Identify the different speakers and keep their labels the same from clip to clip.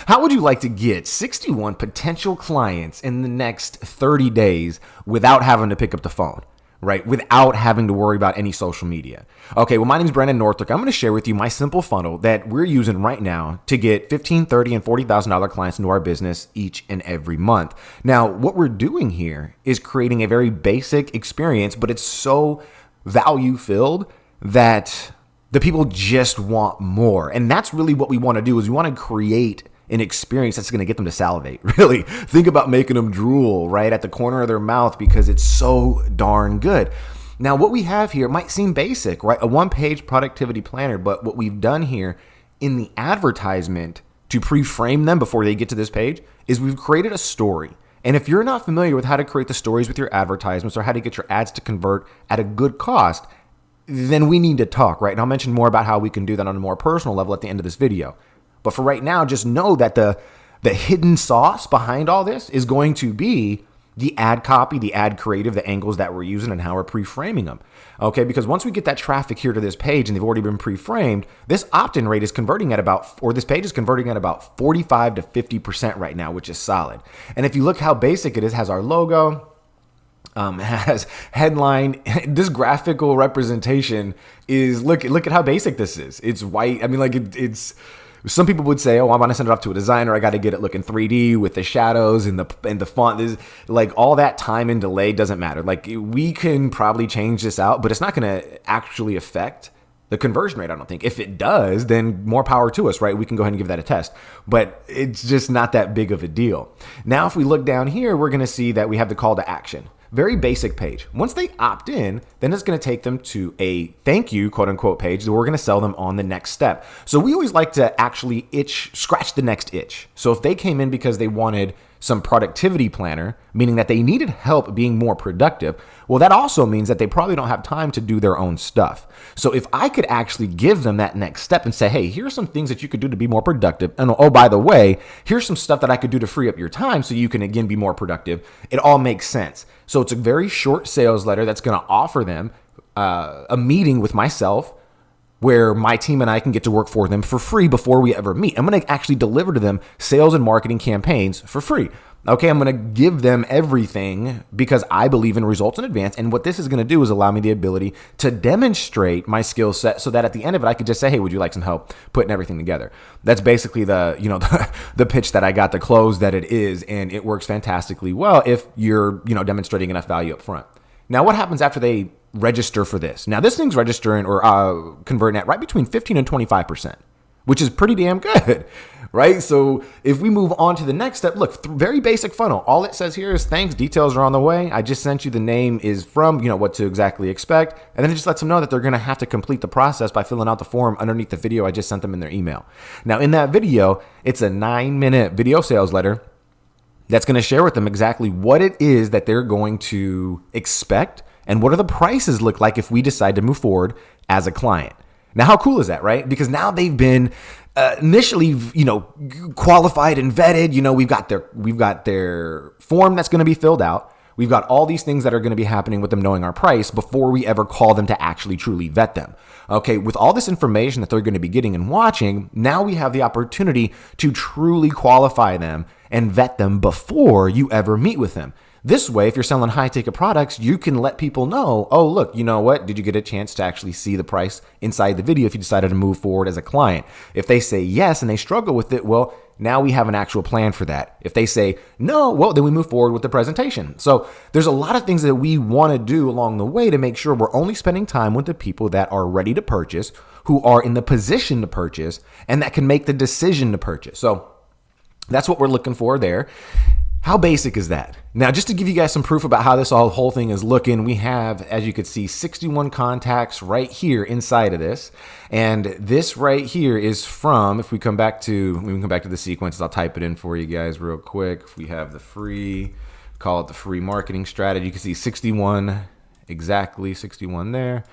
Speaker 1: How would you like to get 61 potential clients in the next 30 days without having to pick up the phone? Right? Without having to worry about any social media. Okay, well, my name is Brandon Northwick. I'm going to share with you my simple funnel that we're using right now to get $15,000, $30,000, and $40,000 clients into our business each and every month. Now, what we're doing here is creating a very basic experience, but it's so value filled that the people just want more. And that's really what we want to do is we want to create an experience that's going to get them to salivate. Really think about making them drool right at the corner of their mouth because it's so darn good. Now, what we have here might seem basic, right? A one-page productivity planner, but what we've done here in the advertisement to pre-frame them before they get to this page is we've created a story. And if you're not familiar with how to create the stories with your advertisements or how to get your ads to convert at a good cost, then we need to talk, right? And I'll mention more about how we can do that on a more personal level at the end of this video. But for right now, just know that the hidden sauce behind all this is going to be the ad copy, the ad creative, the angles that we're using and how we're pre-framing them. Okay, because once we get that traffic here to this page and they've already been pre-framed, this opt-in rate is converting at this page is converting at about 45 to 50% right now, which is solid. And if you look how basic it is, has our logo, has headline. This graphical representation is, look at how basic this is. It's white. I mean, like it's. Some people would say, "Oh, I want to send it off to a designer. I got to get it looking 3D with the shadows and the font." This, like all that time and delay doesn't matter. Like we can probably change this out, but it's not going to actually affect the conversion rate. I don't think. If it does, then more power to us, right? We can go ahead and give that a test, but it's just not that big of a deal. Now, if we look down here, we're going to see that we have the call to action. Very basic page. Once they opt in, then it's going to take them to a thank you, quote unquote, page that we're going to sell them on the next step. So we always like to actually scratch the next itch. So if they came in because they wanted some productivity planner, meaning that they needed help being more productive, well, that also means that they probably don't have time to do their own stuff. So if I could actually give them that next step and say, hey, here's some things that you could do to be more productive. And oh, by the way, here's some stuff that I could do to free up your time so you can, again, be more productive. It all makes sense. So it's a very short sales letter that's going to offer them a meeting with myself where my team and I can get to work for them for free before we ever meet. I'm going to actually deliver to them sales and marketing campaigns for free. Okay, I'm going to give them everything because I believe in results in advance. And what this is going to do is allow me the ability to demonstrate my skill set so that at the end of it, I could just say, hey, would you like some help putting everything together? That's basically the pitch that I got to close that it is. And it works fantastically well if you're, demonstrating enough value up front. Now, what happens after they register for this? Now, this thing's registering or converting at right between 15 and 25%, which is pretty damn good, right? So if we move on to the next step, look, very basic funnel. All it says here is thanks, details are on the way. I just sent you the name is from, what to exactly expect. And then it just lets them know that they're going to have to complete the process by filling out the form underneath the video I just sent them in their email. Now, in that video, it's a 9-minute video sales letter that's going to share with them exactly what it is that they're going to expect and what do the prices look like if we decide to move forward as a client. Now, how cool is that, right? Because now they've been initially, qualified and vetted. We've got their form that's going to be filled out. We've got all these things that are going to be happening with them knowing our price before we ever call them to actually truly vet them. Okay, with all this information that they're going to be getting and watching, now we have the opportunity to truly qualify them and vet them before you ever meet with them. This way, if you're selling high-ticket products, you can let people know, oh, look, you know what? Did you get a chance to actually see the price inside the video if you decided to move forward as a client? If they say yes and they struggle with it, well, now we have an actual plan for that. If they say no, well, then we move forward with the presentation. So there's a lot of things that we want to do along the way to make sure we're only spending time with the people that are ready to purchase, who are in the position to purchase, and that can make the decision to purchase. So that's what we're looking for there. How basic is that? Now, just to give you guys some proof about how this whole thing is looking, we have, as you can see, 61 contacts right here inside of this. And this right here is from, if we come back to the sequences, I'll type it in for you guys real quick. If we have the free, call it the free marketing strategy, you can see 61, exactly 61 there.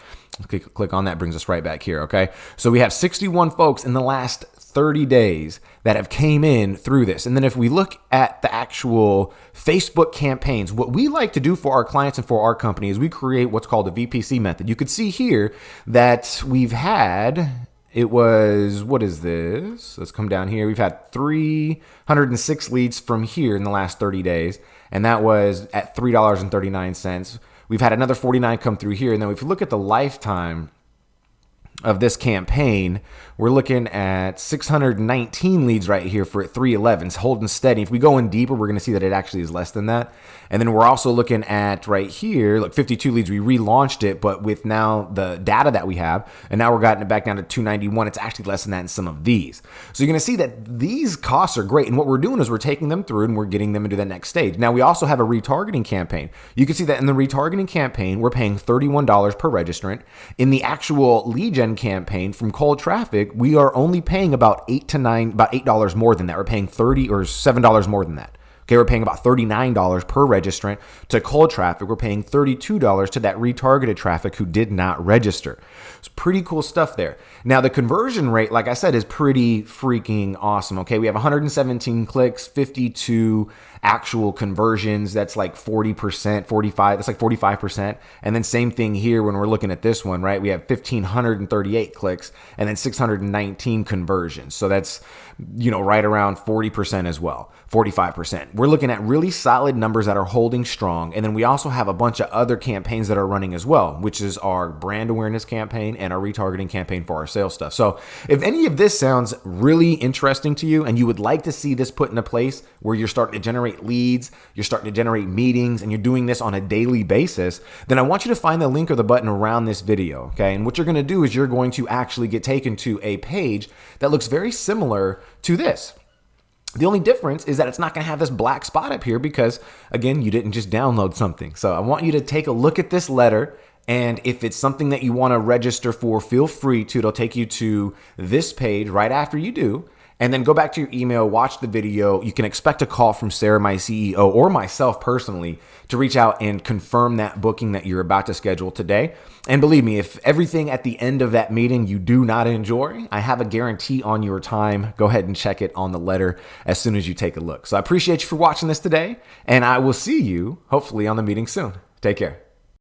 Speaker 1: Click on that, brings us right back here, okay? So we have 61 folks in the last 30 days that have came in through this. And then if we look at the actual Facebook campaigns, what we like to do for our clients and for our company is we create what's called a VPC method. You could see here that we've had, it was, what is this? Let's come down here. We've had 306 leads from here in the last 30 days, and that was at $3.39. We've had another 49 come through here, and then if you look at the lifetime of this campaign, we're looking at 619 leads right here for 311. It's holding steady. If we go in deeper, we're going to see that it actually is less than that. And then we're also looking at right here, look, 52 leads. We relaunched it, but with now the data that we have, and now we're gotten it back down to 291. It's actually less than that in some of these. So you're going to see that these costs are great. And what we're doing is we're taking them through and we're getting them into the next stage. Now we also have a retargeting campaign. You can see that in the retargeting campaign, we're paying $31 per registrant. In the actual lead gen campaign from cold traffic, we are only paying about $8 more than that. We're paying $30 or $7 more than that. Okay, we're paying about $39 per registrant to cold traffic. We're paying $32 to that retargeted traffic who did not register. It's pretty cool stuff there. Now, the conversion rate, like I said, is pretty freaking awesome. Okay, we have 117 clicks, 52 actual conversions. That's like 40%, 45. That's like 45%. And then same thing here when we're looking at this one, right? We have 1,538 clicks and then 619 conversions. So that's, right around 40% as well, 45%. We're looking at really solid numbers that are holding strong. And then we also have a bunch of other campaigns that are running as well, which is our brand awareness campaign and our retargeting campaign for our sales stuff. So if any of this sounds really interesting to you and you would like to see this put into place where you're starting to generate leads, you're starting to generate meetings, and you're doing this on a daily basis, then I want you to find the link or the button around this video, okay? And what you're going to do is you're going to actually get taken to a page that looks very similar to this. The only difference is that it's not going to have this black spot up here because, again, you didn't just download something. So I want you to take a look at this letter, and if it's something that you want to register for, feel free to. It'll take you to this page right after you do. And then go back to your email, watch the video. You can expect a call from Sarah, my CEO, or myself personally to reach out and confirm that booking that you're about to schedule today. And believe me, if everything at the end of that meeting you do not enjoy, I have a guarantee on your time. Go ahead and check it on the letter as soon as you take a look. So I appreciate you for watching this today, and I will see you hopefully on the meeting soon. Take care.